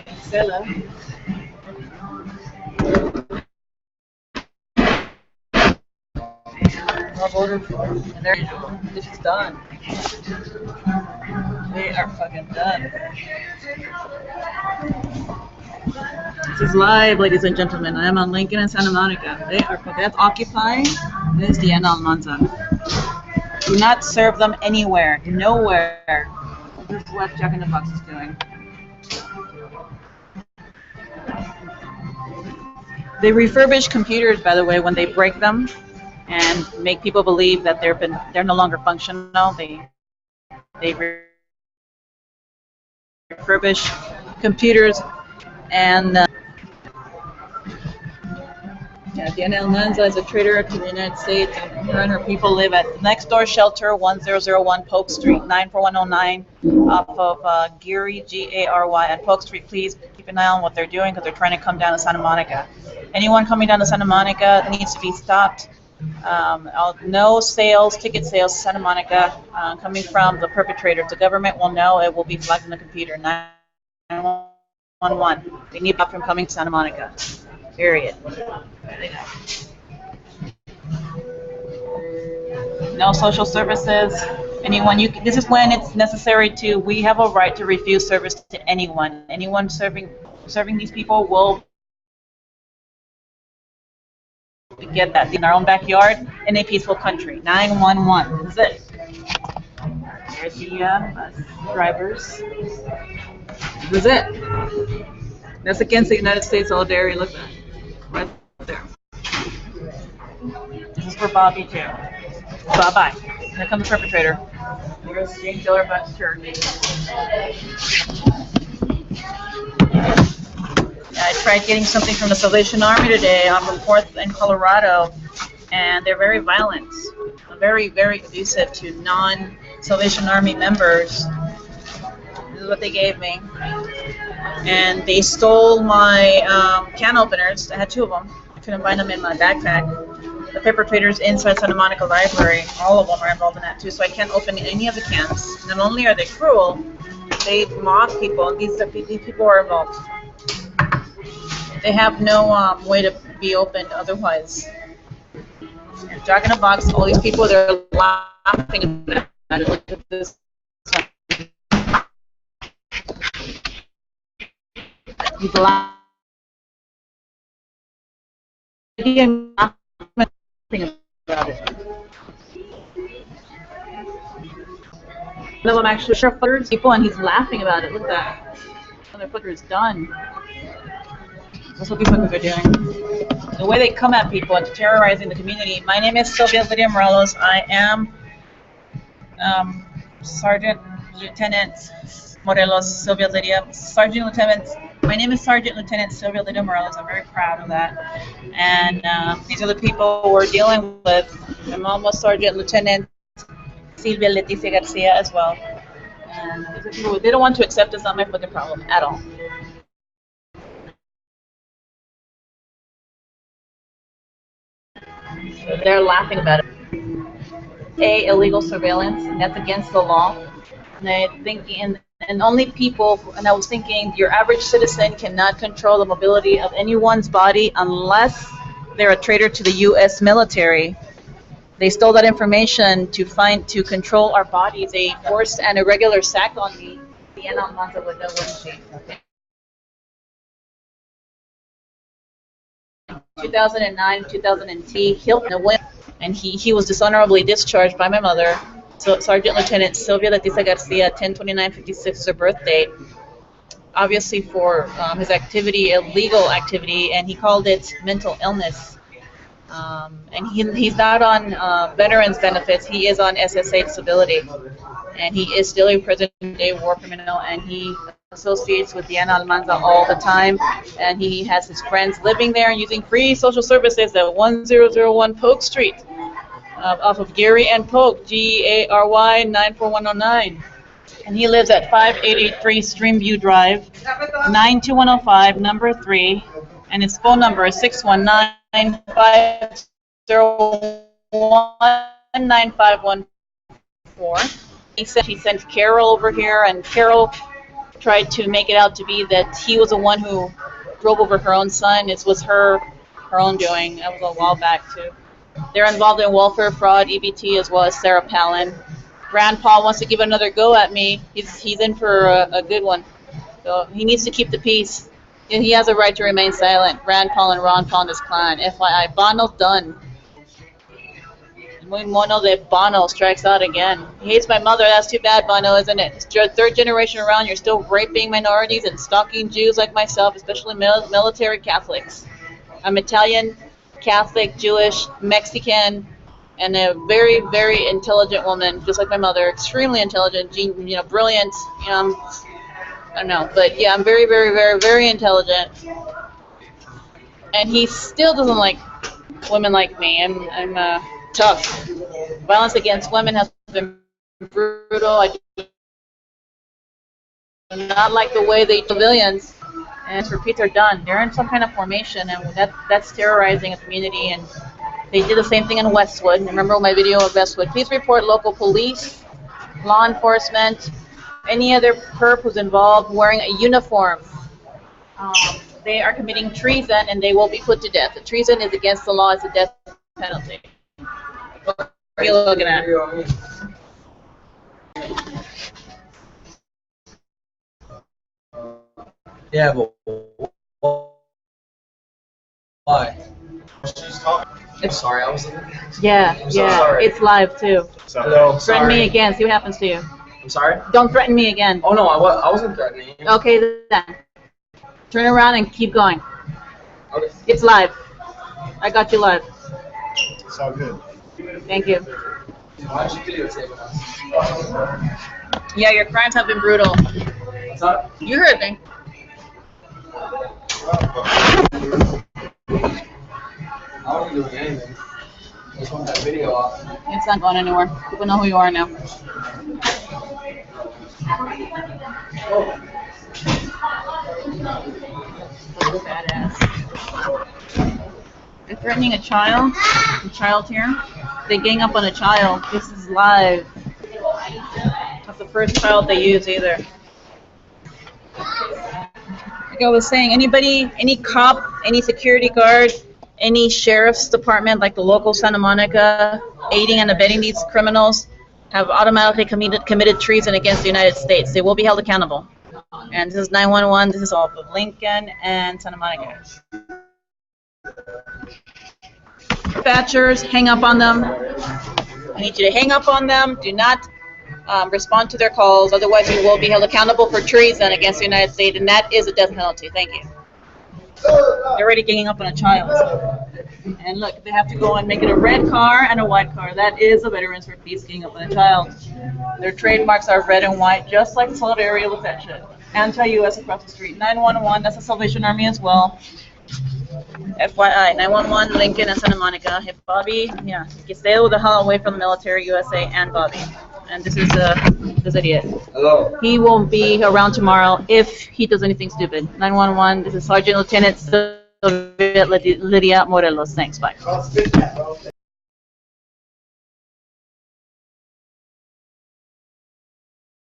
Isela. More voted for. And this is done. They are fucking done. This is live, ladies and gentlemen. I am on Lincoln and Santa Monica. They are fucking. That's Occupy. This is Diana Almanza. Do not serve them anywhere. Nowhere. This is what Jack in the Box is doing. They refurbish computers, by the way, when they break them and make people believe that they're no longer functional. They refurbish computers and Diana Almanza is a traitor to the United States, and her people live at next door shelter 1001 Polk Street, 94109, off of Gary, Gary, and Polk Street. Please keep an eye on what they're doing because they're trying to come down to Santa Monica. Anyone coming down to Santa Monica needs to be stopped. No sales, ticket sales to Santa Monica coming from the perpetrator. The government will know. It will be flagged on the computer. 911. They need to stop from coming to Santa Monica. Period. No social services. Anyone this is when it's necessary to. We have a right to refuse service to anyone. Anyone serving these people will get that in our own backyard in a peaceful country. 911. This is it. There's the bus drivers. This is it. That's against the United States solidarity. Look at that. Right there. This is for Bobby too. Bye-bye. Here comes the perpetrator. Here's Jane Killer Bus Church. I tried getting something from the Salvation Army today. I'm from 4th in Colorado, and they're very violent, very, very abusive to non-Salvation Army members. This is what they gave me. And they stole my can openers. I had 2 of them. I couldn't find them in my backpack. The perpetrators inside Santa Monica Library, all of them are involved in that too, so I can't open any of the cans. Not only are they cruel, they mock people, and these people are involved. They have no way to be opened otherwise. Jack in a Box, all these people, they're laughing at it. Look at this. He's laughing about it. No, I'm actually sure people, and he's laughing about it. Look at that. Motherfucker is done. That's what these fuckers are doing. The way they come at people and terrorizing the community. My name is Sylvia Lydia Morelos. I am Sergeant Lieutenant Morelos Sylvia Lydia. Sergeant Lieutenant. My name is Sergeant Lieutenant Sylvia Lydia Morelos. I'm very proud of that. And these are the people we're dealing with. I'm almost Sergeant Lieutenant Silvia Leticia Garcia as well. And these are people, they don't want to accept us, not my fucking problem at all. So they're laughing about it. Illegal surveillance, and that's against the law. And I think, and only people, and I was thinking, your average citizen cannot control the mobility of anyone's body unless they're a traitor to the U.S. military. They stole that information to control our bodies. They forced an irregular sack on me. Diana Almanza would know, wouldn't she? 2009, 2010, killed in a win, and he was dishonorably discharged by my mother. So Sergeant Lieutenant Sylvia Leticia Garcia, 10/29/56 is her birth date. Obviously for his activity, illegal activity, and he called it mental illness. And he's not on veterans benefits. He is on SSA disability, and he is still a present-day war criminal. And he associates with Diana Almanza all the time, and he has his friends living there and using free social services at 1001 Polk Street, off of Gary and Polk, Gary 94109. And he lives at 5883 Streamview Drive, 92105, number 3, and his phone number is 619-501-9514. he sent Carol over here, and Carol tried to make it out to be that he was the one who drove over her own son. It was her own doing. That was a while back too. They're involved in welfare fraud, EBT, as well as Sarah Palin. Rand Paul wants to give another go at me. He's in for a good one. So he needs to keep the peace. He has a right to remain silent. Rand Paul and Ron Paul and his clan. FYI, Bono's done. Muy mono de Bono strikes out again. He hates my mother. That's too bad, Bono, isn't it? It's your third generation around. You're still raping minorities and stalking Jews like myself, especially military Catholics. I'm Italian, Catholic, Jewish, Mexican, and a very, very intelligent woman, just like my mother. Extremely intelligent, brilliant. I don't know, but yeah, I'm very, very, very, very intelligent. And he still doesn't like women like me. I'm tough. Violence against women has been brutal. I do not like the way they civilians and repeats are done. They're in some kind of formation, and that's terrorizing a community. And they did the same thing in Westwood. Remember my video of Westwood? Please report local police, law enforcement, any other perp who's involved wearing a uniform. They are committing treason, and they will be put to death. The treason is against the law. It's a death penalty. What are you looking at? Yeah, but why? She's talking. I'm sorry, I was looking. Yeah, sorry. It's live too. Hello, Threaten me again. See what happens to you. I'm sorry? Don't threaten me again. Oh no, I wasn't threatening you. Okay then. Turn around and keep going. Okay. It's live. I got you live. It's all good. Thank you. Why don't you videotape us? Yeah, your crimes have been brutal. What's up? You heard me. I wasn't doing anything. I just want that video off. It's not going anywhere. People know who you are now. Badass. They're threatening a child. A child here. They gang up on a child. This is live. Not the first child they use either. Like I was saying, anybody, any cop, any security guard, any sheriff's department, like the local Santa Monica, aiding and abetting these criminals, have automatically committed treason against the United States. They will be held accountable. And this is 911. This is all of Lincoln and Santa Monica. Dispatchers, hang up on them. I need you to hang up on them. Do not respond to their calls. Otherwise, you will be held accountable for treason against the United States, and that is a death penalty. Thank you. They're already ganging up on a child. And look, they have to go and make it a red car and a white car. That is a Veterans for Peace ganging up on a child. Their trademarks are red and white, just like the Solidarity with that shit. Anti-U.S. across the street. 911, that's the Salvation Army as well. FYI, 911, Lincoln and Santa Monica. Hey, Bobby, yeah, you stay the hell away from the military, USA, and Bobby. And this is this idiot. Hello. He won't be around tomorrow if he does anything stupid. 911, this is Sergeant Lieutenant Lydia Morelos. Thanks, bye.